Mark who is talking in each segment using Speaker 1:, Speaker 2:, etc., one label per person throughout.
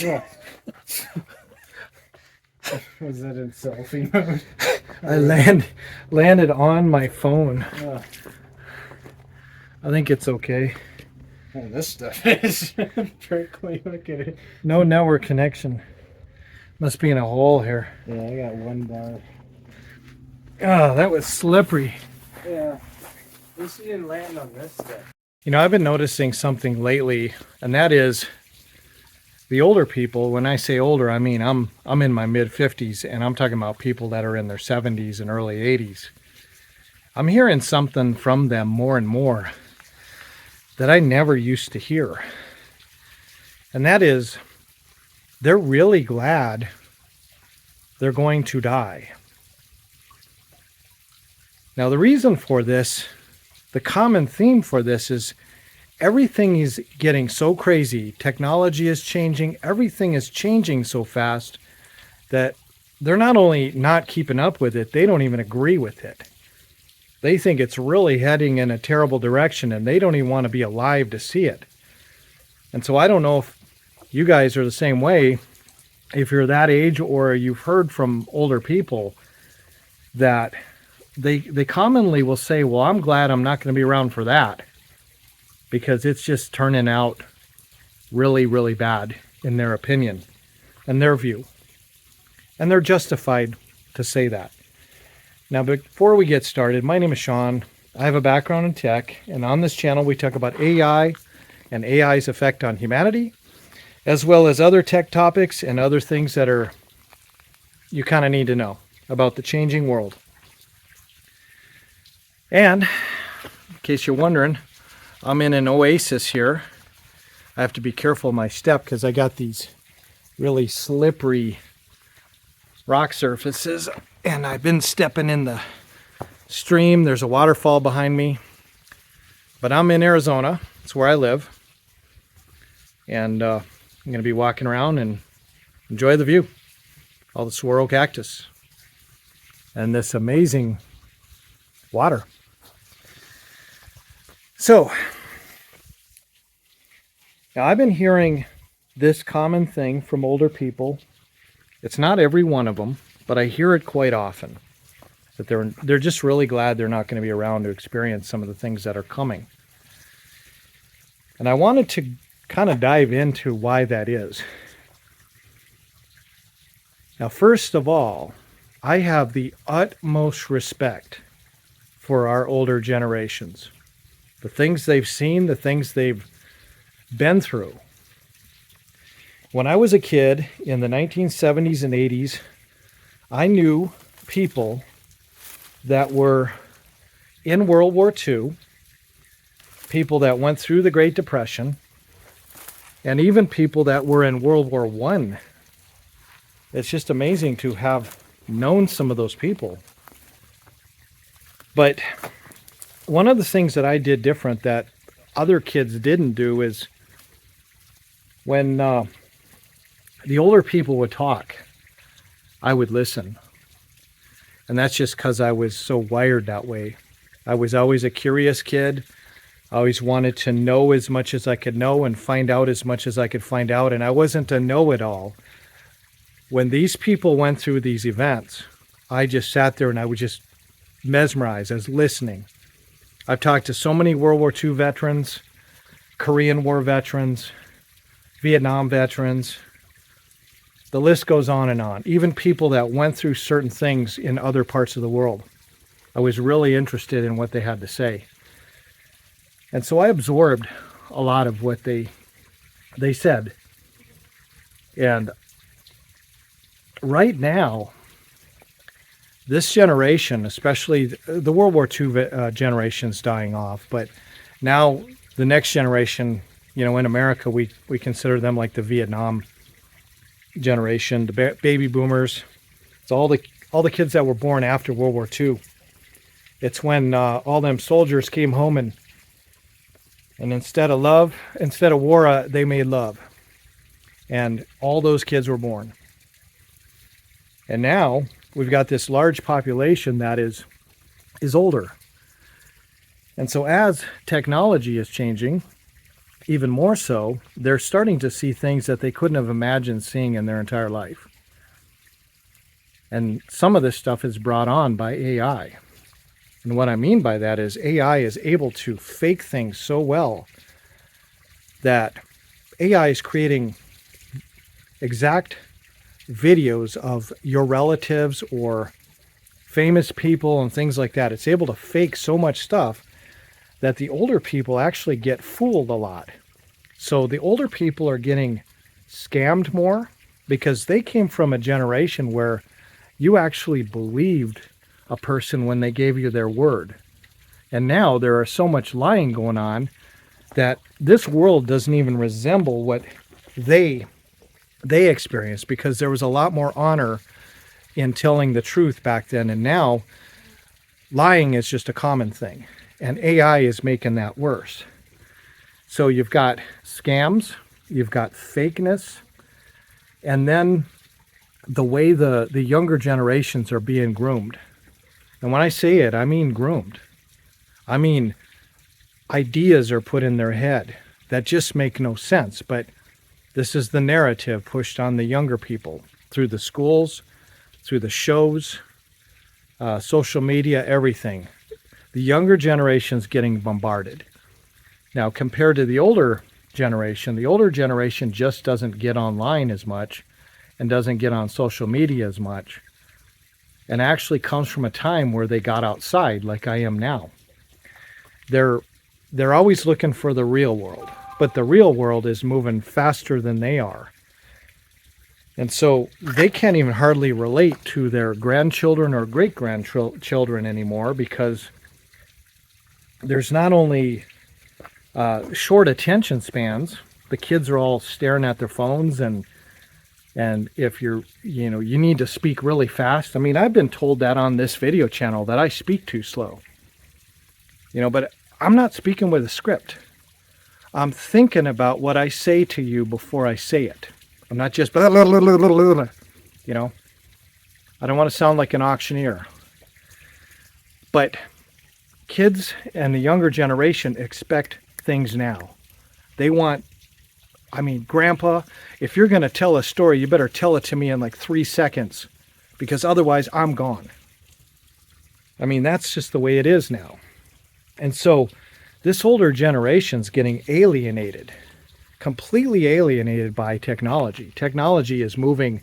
Speaker 1: Yeah. Was that in selfie mode?
Speaker 2: I landed on my phone. I think it's okay.
Speaker 1: Oh, this stuff is prickly. Look at it.
Speaker 2: No network connection. Must be in a hole here.
Speaker 1: Yeah, I got one bar.
Speaker 2: Oh, that was slippery.
Speaker 1: Yeah. At least you didn't land on this stuff.
Speaker 2: You know, I've been noticing something lately, and that is the older people. When I say older, I mean I'm in my mid 50s, and I'm talking about people that are in their 70s and early 80s. I'm hearing something from them more and more that I never used to hear. And that is, they're really glad they're going to die. Now, the reason for this, the common theme for this is everything is getting so crazy. Technology is changing. Everything is changing so fast that they're not only not keeping up with it, they don't even agree with it. They think it's really heading in a terrible direction, and they don't even want to be alive to see it. And so I don't know if you guys are the same way, if you're that age or you've heard from older people that they commonly will say, well, I'm glad I'm not going to be around for that, because it's just turning out really, really bad in their opinion and their view. And they're justified to say that. Now, before we get started, my name is Shawn. I have a background in tech, and on this channel we talk about AI and AI's effect on humanity, as well as other tech topics and other things that are you kind of need to know about the changing world. And in case you're wondering, I'm in an oasis here. I have to be careful of my step because I got these really slippery rock surfaces, and I've been stepping in the stream. There's a waterfall behind me, but I'm in Arizona. It's where I live, and I'm going to be walking around and enjoy the view. All the saguaro cactus and this amazing water. So now I've been hearing this common thing from older people. It's not every one of them, but I hear it quite often, that they're just really glad they're not going to be around to experience some of the things that are coming. And I wanted to kind of dive into why that is. Now, first of all, I have the utmost respect for our older generations. The things they've seen, the things they've been through. When I was a kid in the 1970s and 80s, I knew people that were in World War II, people that went through the Great Depression, and even people that were in World War I. It's just amazing to have known some of those people. But one of the things that I did different that other kids didn't do is when the older people would talk, I would listen. And that's just because I was so wired that way. I was always a curious kid. I always wanted to know as much as I could know and find out as much as I could find out. And I wasn't a know-it-all. When these people went through these events, I just sat there and I was just mesmerized. I was listening. I've talked to so many World War II veterans, Korean War veterans, Vietnam veterans. The list goes on and on. Even people that went through certain things in other parts of the world. I was really interested in what they had to say. And so I absorbed a lot of what they said. And right now, this generation, especially the World War II generation's dying off, but now the next generation, you know, in America, we consider them like the Vietnam generation, the baby boomers. It's all the kids that were born after World War II. It's when all them soldiers came home and instead of war, they made love. And all those kids were born. And now we've got this large population that is older. And so as technology is changing, even more so, they're starting to see things that they couldn't have imagined seeing in their entire life. And some of this stuff is brought on by AI. And what I mean by that is AI is able to fake things so well that AI is creating exact videos of your relatives or famous people and things like that. It's able to fake so much stuff that the older people actually get fooled a lot. So the older people are getting scammed more because they came from a generation where you actually believed a person when they gave you their word. And now there are so much lying going on that this world doesn't even resemble what they experienced, because there was a lot more honor in telling the truth back then. And now lying is just a common thing. And AI is making that worse. So you've got scams, you've got fakeness, and then the way the younger generations are being groomed. And when I say it, I mean groomed. I mean, ideas are put in their head that just make no sense. But this is the narrative pushed on the younger people through the schools, through the shows, social media, everything. The younger generation's getting bombarded. Now, compared to the older generation just doesn't get online as much and doesn't get on social media as much, and actually comes from a time where they got outside like I am now. They're always looking for the real world, but the real world is moving faster than they are. And so they can't even hardly relate to their grandchildren or great-grandchildren anymore, because there's not only short attention spans. The kids are all staring at their phones, and if you need to speak really fast. I mean, I've been told that on this video channel that I speak too slow. But I'm not speaking with a script. I'm thinking about what I say to you before I say it. I'm not just, I don't want to sound like an auctioneer. But kids and the younger generation expect things now. They want, Grandpa, if you're going to tell a story, you better tell it to me in like 3 seconds, because otherwise I'm gone. That's just the way it is now. And so this older generation's getting alienated, completely alienated by technology. Technology is moving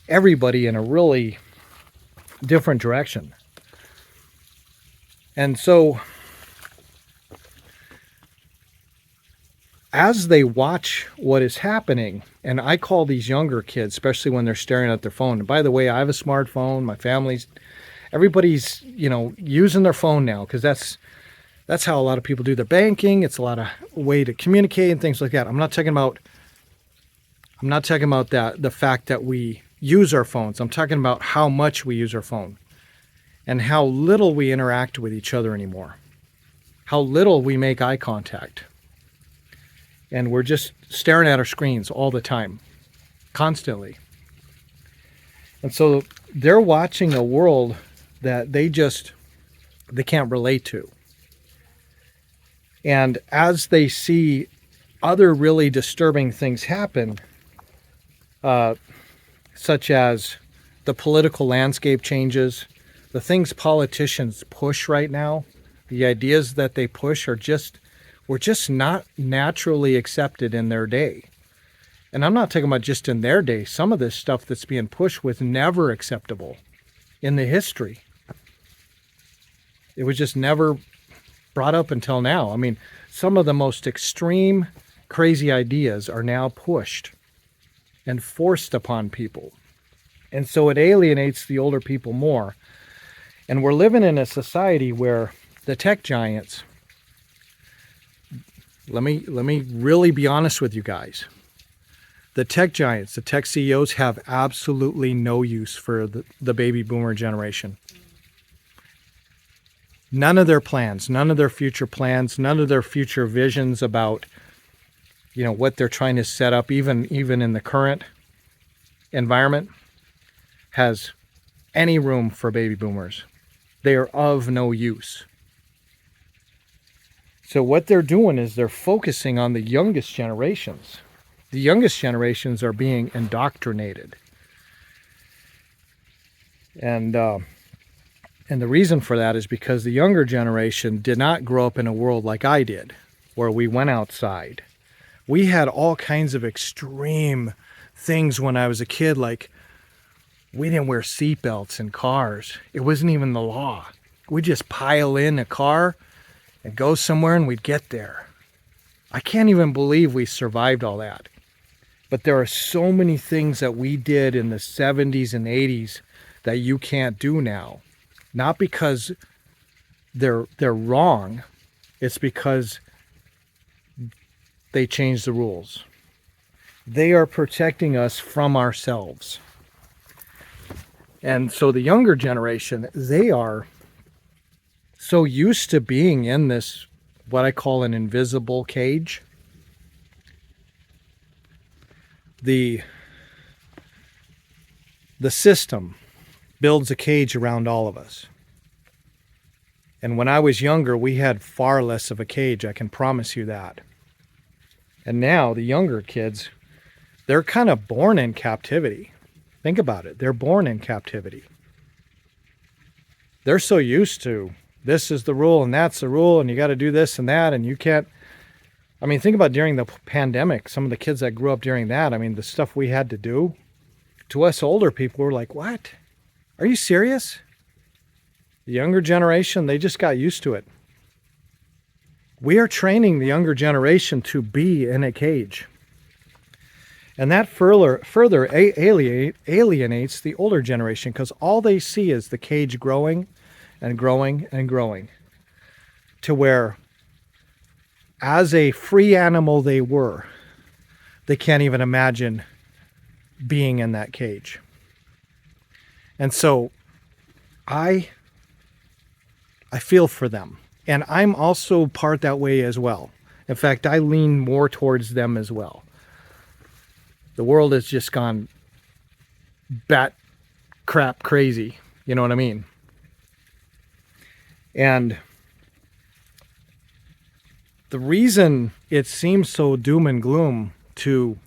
Speaker 2: everybody in a really different direction. And so as they watch what is happening, and I call these younger kids, especially when they're staring at their phone. And by the way, I have a smartphone. My everybody's, using their phone now, because that's how a lot of people do their banking. It's a lot of way to communicate and things like that. I'm not talking about that, the fact that we use our phones. I'm talking about how much we use our phone and how little we interact with each other anymore, how little we make eye contact. And we're just staring at our screens all the time, constantly. And so they're watching a world that they can't relate to. And as they see other really disturbing things happen, such as the political landscape changes, the things politicians push right now, the ideas that they push were just not naturally accepted in their day. And I'm not talking about just in their day. Some of this stuff that's being pushed was never acceptable in the history. It was just never brought up until now. Some of the most extreme, crazy ideas are now pushed and forced upon people. And so it alienates the older people more. And we're living in a society where the tech giants, let me really be honest with you guys. The tech giants, the tech CEOs have absolutely no use for the baby boomer generation. None of their plans, none of their future plans, none of their future visions about, what they're trying to set up, even in the current environment, has any room for baby boomers. They are of no use. So what they're doing is they're focusing on the youngest generations. The youngest generations are being indoctrinated. And the reason for that is because the younger generation did not grow up in a world like I did, where we went outside. We had all kinds of extreme things when I was a kid, like we didn't wear seatbelts in cars. It wasn't even the law. We'd just pile in a car and go somewhere and we'd get there. I can't even believe we survived all that. But there are so many things that we did in the 70s and 80s that you can't do now. Not because they're wrong, it's because they changed the rules. They are protecting us from ourselves. And so the younger generation, they are so used to being in this, what I call an invisible cage. The system builds a cage around all of us. And when I was younger, we had far less of a cage, I can promise you that. And now the younger kids, they're kind of born in captivity. Think about it. They're born in captivity. They're so used to this is the rule and that's the rule and you got to do this and that and you can't. I mean, think about during the pandemic, some of the kids that grew up during that, I mean, the stuff we had to do, to us older people were like, what? Are you serious? The younger generation, they just got used to it. We are training the younger generation to be in a cage. And that further alienates the older generation because all they see is the cage growing and growing and growing to where, as a free animal they were, they can't even imagine being in that cage. And so I feel for them. And I'm also part that way as well. In fact, I lean more towards them as well. The world has just gone bat crap crazy. You know what I mean? And the reason it seems so doom and gloom to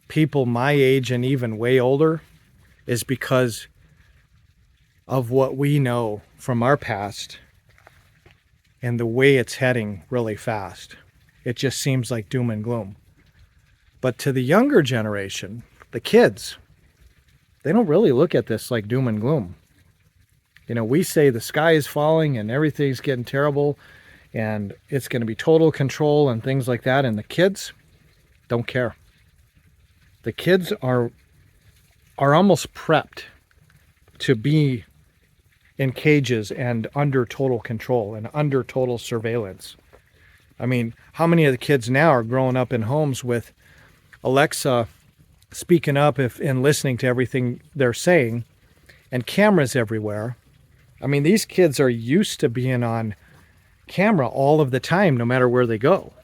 Speaker 2: people my age and even way older is because of what we know from our past and the way it's heading really fast. It just seems like doom and gloom. But to the younger generation, the kids, they don't really look at this like doom and gloom. You know, we say the sky is falling and everything's getting terrible and it's going to be total control and things like that. And the kids don't care. The kids are almost prepped to be in cages and under total control and under total surveillance. I mean, how many of the kids now are growing up in homes with Alexa speaking up and listening to everything they're saying and cameras everywhere? I mean, these kids are used to being on camera all of the time, no matter where they go.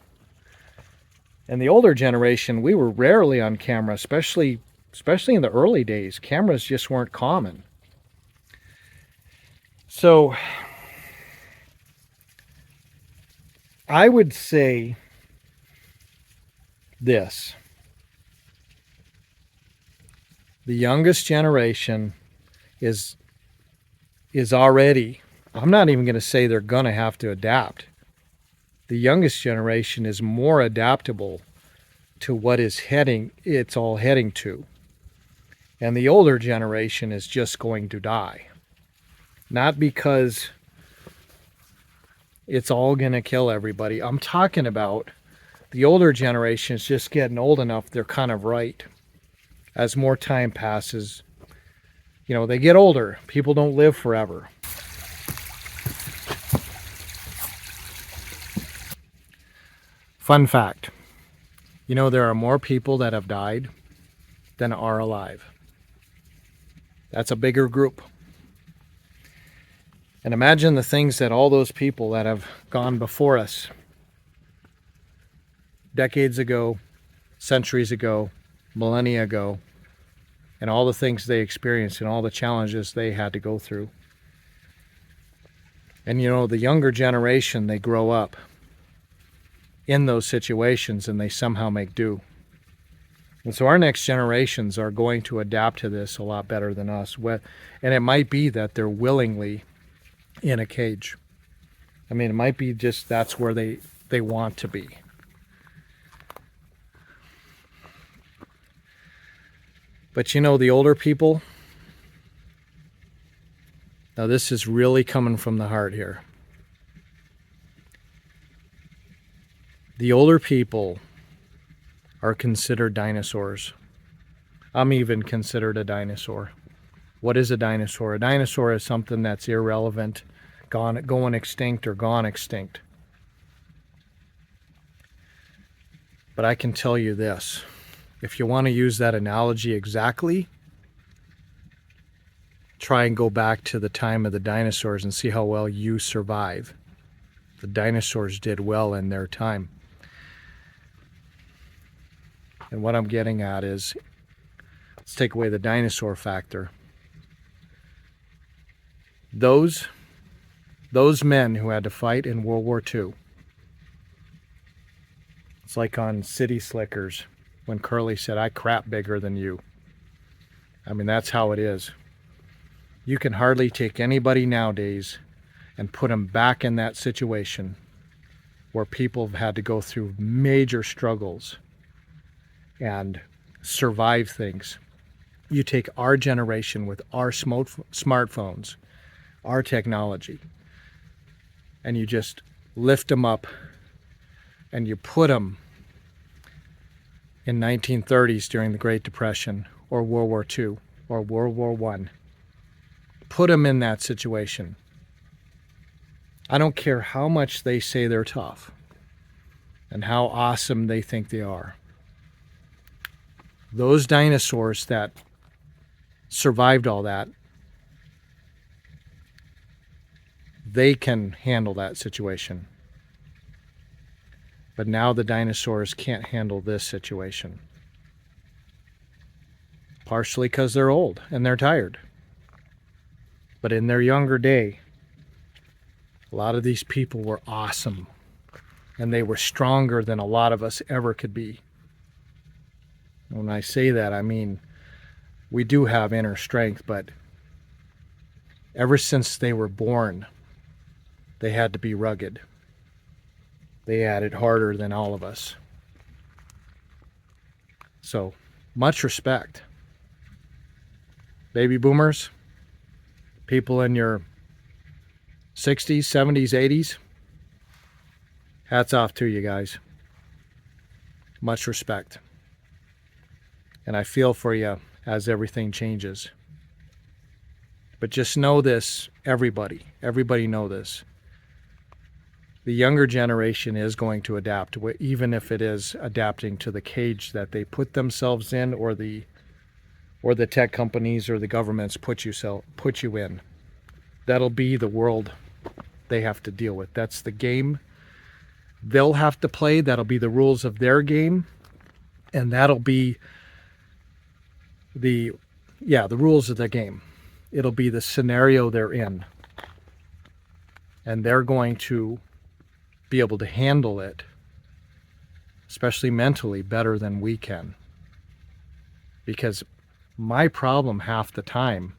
Speaker 2: And the older generation, we were rarely on camera, especially in the early days. Cameras just weren't common. So I would say this. The youngest generation is already, I'm not even going to say they're going to have to adapt. The youngest generation is more adaptable to what it's all heading to. And the older generation is just going to die. Not because it's all going to kill everybody. I'm talking about the older generation is just getting old enough, they're kind of right. As more time passes, you know, they get older. People don't live forever. Fun fact. You know, there are more people that have died than are alive. That's a bigger group. And imagine the things that all those people that have gone before us decades ago, centuries ago, millennia ago, and all the things they experienced and all the challenges they had to go through. And the younger generation, they grow up in those situations and they somehow make do. And so our next generations are going to adapt to this a lot better than us. And it might be that they're willingly in a cage. I mean, it might be just that's where they want to be. But the older people, now this is really coming from the heart here. The older people are considered dinosaurs. I'm even considered a dinosaur. What is a dinosaur? A dinosaur is something that's irrelevant, going extinct or gone extinct. But I can tell you this. If you want to use that analogy exactly, try and go back to the time of the dinosaurs and see how well you survive. The dinosaurs did well in their time. And what I'm getting at is, let's take away the dinosaur factor. Those men who had to fight in World War II, it's like on City Slickers when Curly said, "I crap bigger than you." I mean, that's how it is. You can hardly take anybody nowadays and put them back in that situation where people have had to go through major struggles and survive things. You take our generation with our smartphones, our technology, and you just lift them up and you put them in 1930s during the Great Depression or World War II or World War I. Put them in that situation. I don't care how much they say they're tough and how awesome they think they are. Those dinosaurs that survived all that, they can handle that situation. But now the dinosaurs can't handle this situation. Partially because they're old and they're tired. But in their younger day, a lot of these people were awesome. And they were stronger than a lot of us ever could be. When I say that, I mean, we do have inner strength, but ever since they were born, they had to be rugged. They had it harder than all of us. So, much respect. Baby boomers, people in your 60s, 70s, 80s, hats off to you guys. Much respect. And I feel for you as everything changes. But just know this, everybody know this. The younger generation is going to adapt, even if it is adapting to the cage that they put themselves in, or the tech companies or the governments put you in. That'll be the world they have to deal with. That's the game they'll have to play. That'll be the rules of their game, and that'll be the rules of the game. It'll be the scenario they're in, and they're going to be able to handle it, especially mentally, better than we can. Because my problem half the time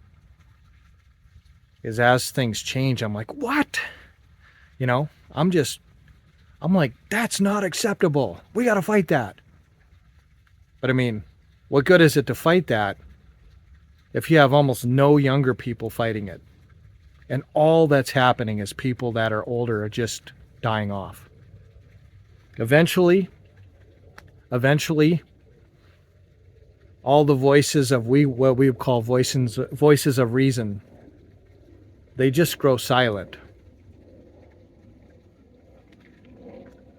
Speaker 2: is, as things change, I'm like, what? I'm like, that's not acceptable. We got to fight that. But I mean, what good is it to fight that if you have almost no younger people fighting it? And all that's happening is people that are older are just dying off. Eventually, all the voices of what we would call voices of reason, they just grow silent.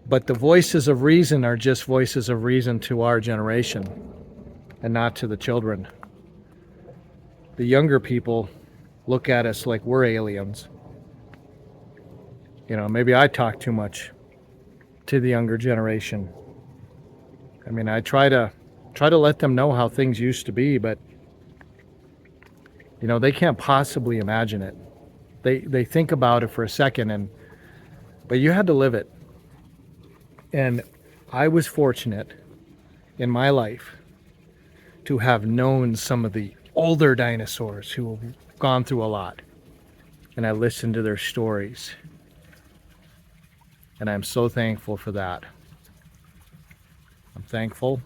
Speaker 2: But the voices of reason are just voices of reason to our generation and not to the children. The younger people look at us like we're aliens. Maybe I talk too much to the younger generation. I mean, I try to let them know how things used to be, but they can't possibly imagine it. They think about it for a second, but you had to live it. And I was fortunate in my life to have known some of the older dinosaurs who have gone through a lot. And I listened to their stories. And I'm so thankful for that. I'm thankful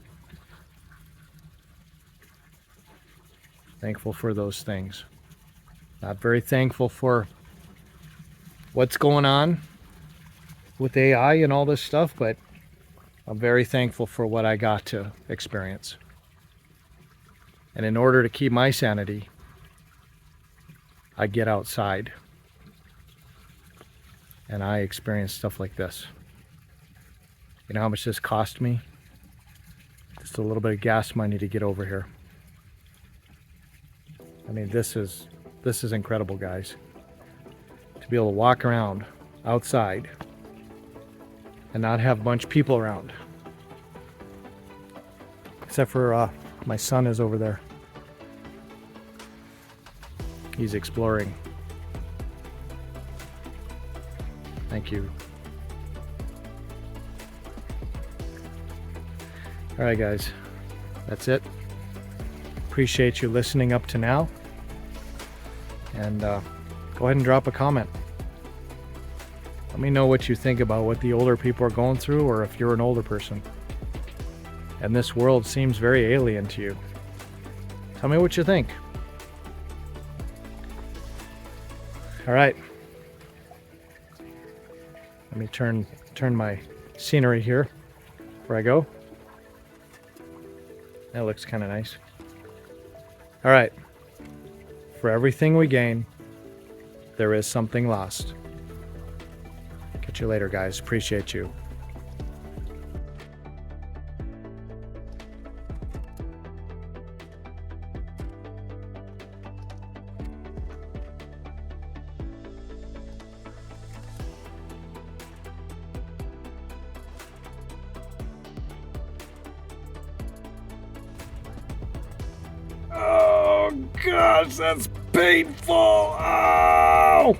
Speaker 2: for those things. Not very thankful for what's going on with AI and all this stuff, but I'm very thankful for what I got to experience. And in order to keep my sanity, I get outside and I experience stuff like this. You know how much this cost me? Just a little bit of gas money to get over here. I mean, this is incredible, guys. To be able to walk around outside and not have a bunch of people around. Except for my son is over there. He's exploring. Thank you. All right, guys. That's it. Appreciate you listening up to now. And go ahead and drop a comment. Let me know what you think about what the older people are going through, or if you're an older person and this world seems very alien to you. Tell me what you think. All right. Let me turn my scenery here where I go. That looks kind of nice. All right. For everything we gain, there is something lost. Catch you later, guys. Appreciate you. Oh, gosh, that's painful. Oh!